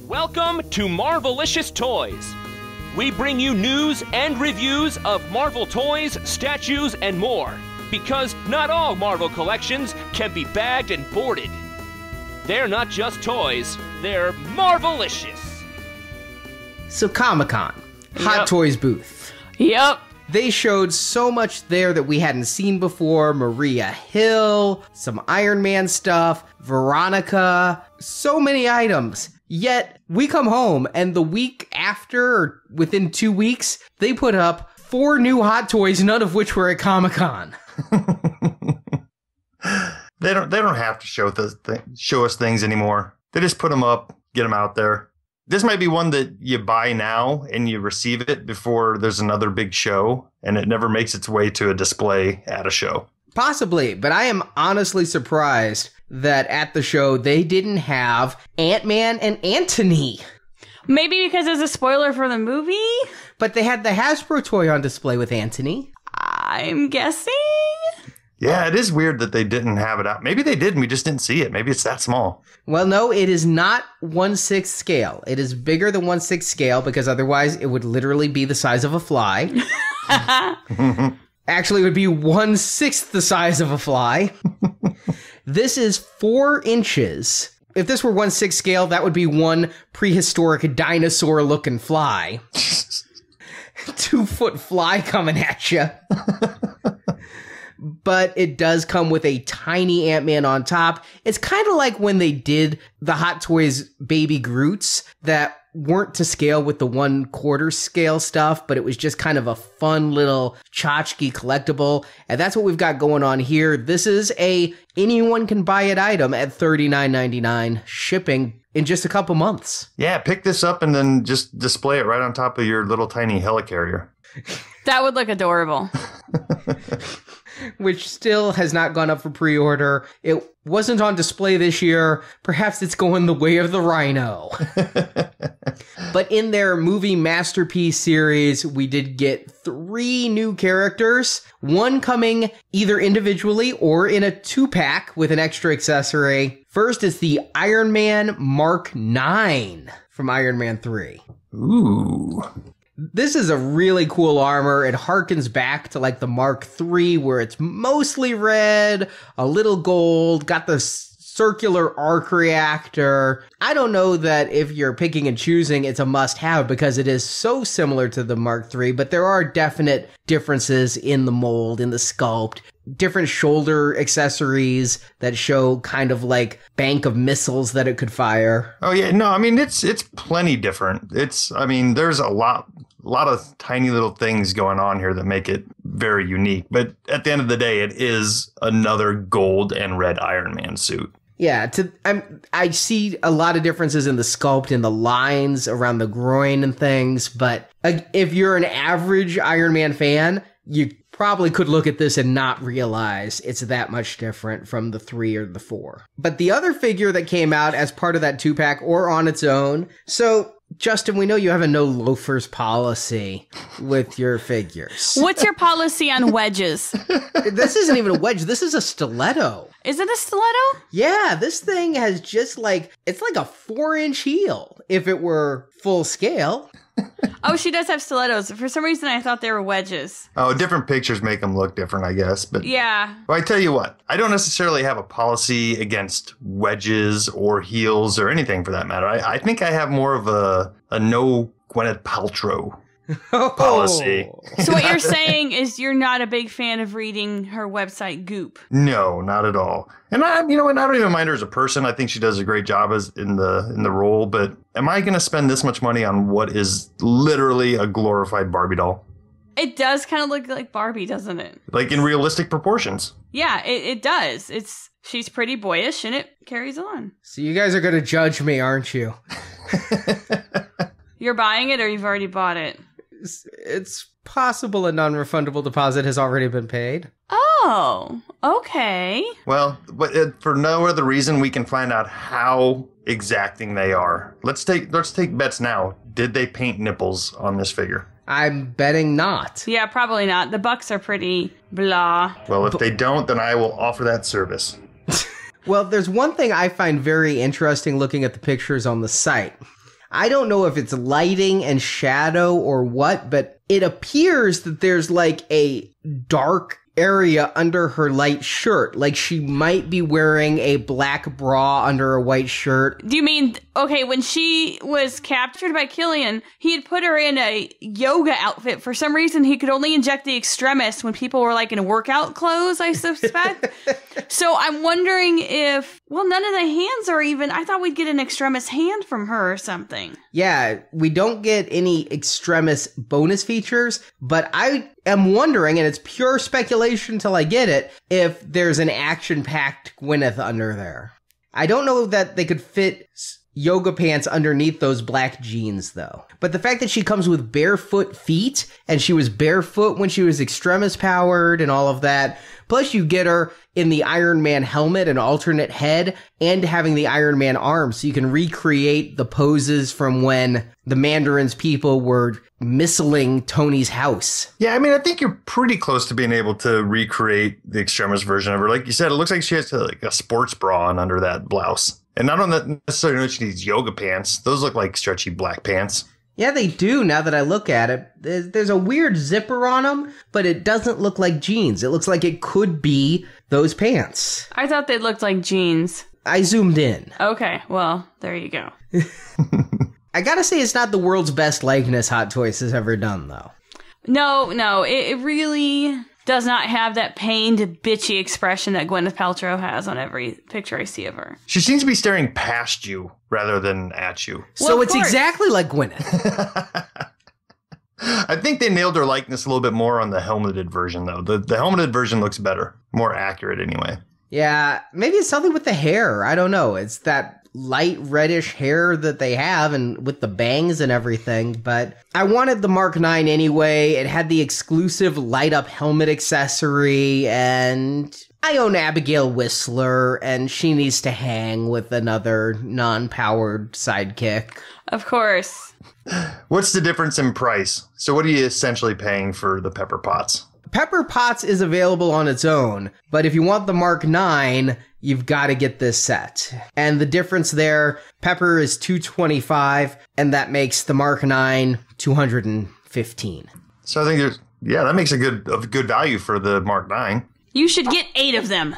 Welcome to Marvelicious Toys. We bring you news and reviews of Marvel toys, statues, and more. Because not all Marvel collections can be bagged and boarded. They're not just toys, they're Marvelicious. So Comic-Con, Hot Toys booth. Yep. They showed so much there that we hadn't seen before. Maria Hill, some Iron Man stuff, Veronica, so many items. Yet, we come home, and the week after, or within 2 weeks, they put up 4 new Hot Toys, none of which were at Comic-Con. They don't have to show us things anymore. They just put them up, get them out there. This might be one that you buy now and you receive it before there's another big show, and it never makes its way to a display at a show. Possibly, but I am honestly surprised that at the show they didn't have Ant-Man and Antony. Maybe because it's a spoiler for the movie? But they had the Hasbro toy on display with Antony. I'm guessing? Yeah, it is weird that they didn't have it out. Maybe they did and we just didn't see it. Maybe it's that small. Well, no, it is not 1/6 scale. It is bigger than 1/6 scale because otherwise it would literally be the size of a fly. Actually, it would be 1/6 the size of a fly. This is 4 inches. If this were 1/6 scale, that would be one prehistoric dinosaur-looking fly. 2-foot fly coming at you. But it does come with a tiny Ant-Man on top. It's kind of like when they did the Hot Toys Baby Groots that weren't to scale with the 1/4 scale stuff, but it was just kind of a fun little tchotchke collectible. And that's what we've got going on here. This is a anyone can buy it item at $39.99, shipping in just a couple months. Yeah, pick this up and then just display it right on top of your little tiny helicarrier. That would look adorable. Which still has not gone up for pre-order. It wasn't on display this year. Perhaps it's going the way of the Rhino. But in their movie Masterpiece series, we did get 3 new characters. One coming either individually or in a 2-pack with an extra accessory. First is the Iron Man Mark 9 from Iron Man 3. Ooh. This is a really cool armor. It harkens back to like the Mark III where it's mostly red, a little gold, got the circular arc reactor. I don't know that if you're picking and choosing, it's a must-have because it is so similar to the Mark III, but there are definite differences in the mold, in the sculpt, different shoulder accessories that show kind of like bank of missiles that it could fire. Oh yeah, no, I mean it's plenty different. There's a lot of tiny little things going on here that make it very unique. But at the end of the day, it is another gold and red Iron Man suit. Yeah, I see a lot of differences in the sculpt and the lines around the groin and things, but if you're an average Iron Man fan, you probably could look at this and not realize it's that much different from the 3 or the 4. But the other figure that came out as part of that 2-pack or on its own, so Justin, we know you have a no loafers policy with your figures. What's your policy on wedges? This isn't even a wedge. This is a stiletto. Is it a stiletto? Yeah, this thing has just it's like a 4-inch heel if it were full scale. Oh, she does have stilettos. For some reason, I thought they were wedges. Oh, different pictures make them look different, I guess. But yeah. Well, I tell you what, I don't necessarily have a policy against wedges or heels or anything for that matter. I think I have more of a no Gwyneth Paltrow policy. So what you're saying is you're not a big fan of reading her website Goop. No, not at all. And I don't even mind her as a person. I think she does a great job in the role. But am I going to spend this much money on what is literally a glorified Barbie doll? It does kind of look like Barbie, doesn't it? Like in realistic proportions. Yeah, it does. She's pretty boyish and it carries on. So you guys are going to judge me, aren't you? You're buying it or you've already bought it? It's possible a non-refundable deposit has already been paid. Oh, okay. Well, but for no other reason, we can find out how exacting they are. Let's take bets now. Did they paint nipples on this figure? I'm betting not. Yeah, probably not. The bucks are pretty blah. Well, if they don't, then I will offer that service. Well, there's one thing I find very interesting looking at the pictures on the site. I don't know if it's lighting and shadow or what, but it appears that there's like a dark area under her light shirt. Like she might be wearing a black bra under a white shirt. Do you mean, okay, when she was captured by Killian, he had put her in a yoga outfit. For some reason, he could only inject the extremis when people were like in workout clothes, I suspect. So I'm wondering if, well, none of the hands are even, I thought we'd get an extremis hand from her or something. Yeah, we don't get any extremis bonus features, but I am wondering, and it's pure speculation till I get it, if there's an action-packed Gwyneth under there. I don't know that they could fit yoga pants underneath those black jeans, though. But the fact that she comes with barefoot feet, and she was barefoot when she was extremis powered and all of that, plus you get her in the Iron Man helmet and alternate head, and having the Iron Man arms, so you can recreate the poses from when the Mandarin's people were missiling Tony's house. Yeah, I mean, I think you're pretty close to being able to recreate the extremis version of her. Like you said, it looks like she has like a sports bra on under that blouse. And I don't necessarily know she needs yoga pants. Those look like stretchy black pants. Yeah, they do, now that I look at it. There's a weird zipper on them, but it doesn't look like jeans. It looks like it could be those pants. I thought they looked like jeans. I zoomed in. Okay, well, there you go. I gotta say, it's not the world's best likeness Hot Toys has ever done, though. No, it really does not have that pained, bitchy expression that Gwyneth Paltrow has on every picture I see of her. She seems to be staring past you rather than at you. So it's exactly like Gwyneth. I think they nailed her likeness a little bit more on the helmeted version, though. The helmeted version looks better. More accurate, anyway. Yeah, maybe it's something with the hair. I don't know. It's that light reddish hair that they have and with the bangs and everything. But I wanted the Mark 9 anyway. It had the exclusive light up helmet accessory, and I own Abigail Whistler, and she needs to hang with another non-powered sidekick. Of course. What's the difference in price? So what are you essentially paying for the Pepper Potts? Pepper Potts is available on its own, but if you want the Mark 9, you've got to get this set. And the difference there, Pepper is $225, and that makes the Mark 9 $215. So I think that makes a good value for the Mark 9. You should get 8 of them.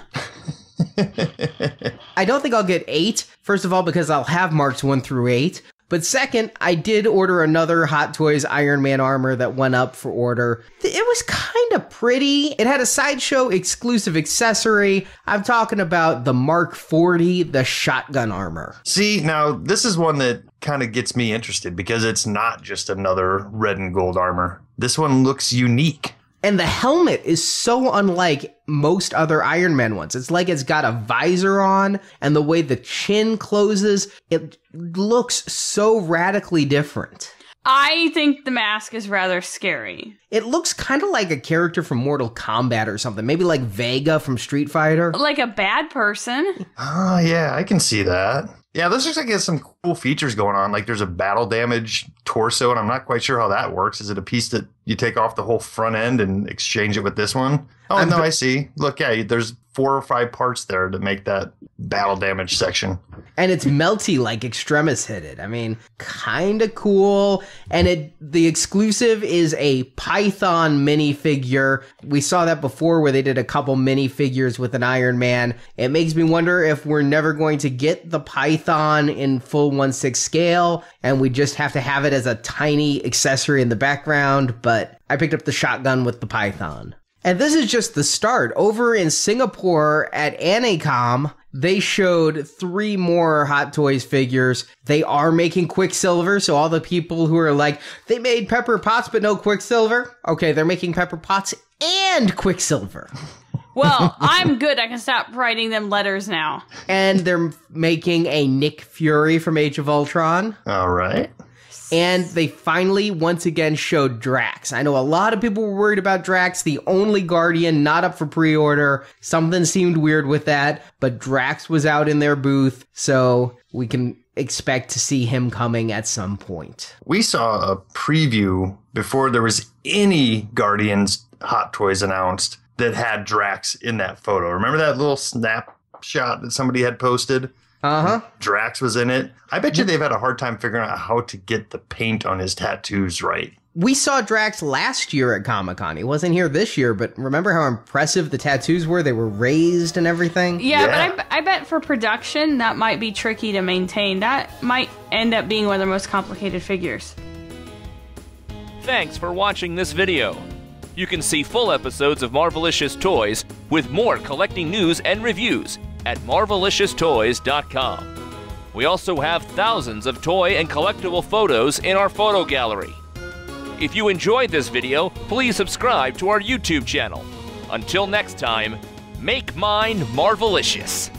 I don't think I'll get 8, first of all, because I'll have Marks 1 through 8. But second, I did order another Hot Toys Iron Man armor that went up for order. It was kind of pretty. It had a Sideshow exclusive accessory. I'm talking about the Mark 40, the shotgun armor. See, now this is one that kind of gets me interested because it's not just another red and gold armor. This one looks unique. And the helmet is so unlike most other Iron Man ones. It's like it's got a visor on, and the way the chin closes, it looks so radically different. I think the mask is rather scary. It looks kind of like a character from Mortal Kombat or something. Maybe like Vega from Street Fighter. Like a bad person. Oh, yeah, I can see that. Yeah, this looks like it has some cool features going on. Like there's a battle damage torso, and I'm not quite sure how that works. Is it a piece that you take off the whole front end and exchange it with this one? Oh, no, I see. Look, yeah, there's 4 or 5 parts there to make that battle damage section. And it's melty like Extremis hit it. I mean, kind of cool. And the exclusive is a Python minifigure. We saw that before where they did a couple minifigures with an Iron Man. It makes me wonder if we're never going to get the Python in full 1/6 scale, and we just have to have it as a tiny accessory in the background. But I picked up the shotgun with the Python. And this is just the start. Over in Singapore at Anacom, they showed 3 more Hot Toys figures. They are making Quicksilver, so all the people who are like, they made Pepper Potts but no Quicksilver. Okay, they're making Pepper Potts and Quicksilver. Well, I'm good. I can stop writing them letters now. And they're making a Nick Fury from Age of Ultron. All right. And they finally, once again, showed Drax. I know a lot of people were worried about Drax, the only Guardian not up for pre-order. Something seemed weird with that, but Drax was out in their booth, so we can expect to see him coming at some point. We saw a preview before there was any Guardians Hot Toys announced that had Drax in that photo. Remember that little snapshot that somebody had posted? Drax was in it. I bet you they've had a hard time figuring out how to get the paint on his tattoos right. We saw Drax last year at Comic-Con. He wasn't here this year, but remember how impressive the tattoos were? They were raised and everything. Yeah. But I bet for production, that might be tricky to maintain. That might end up being one of the most complicated figures. Thanks for watching this video. You can see full episodes of Marvelicious Toys with more collecting news and reviews at marvelicioustoys.com. We also have thousands of toy and collectible photos in our photo gallery. If you enjoyed this video, please subscribe to our YouTube channel. Until next time, make mine Marvelicious.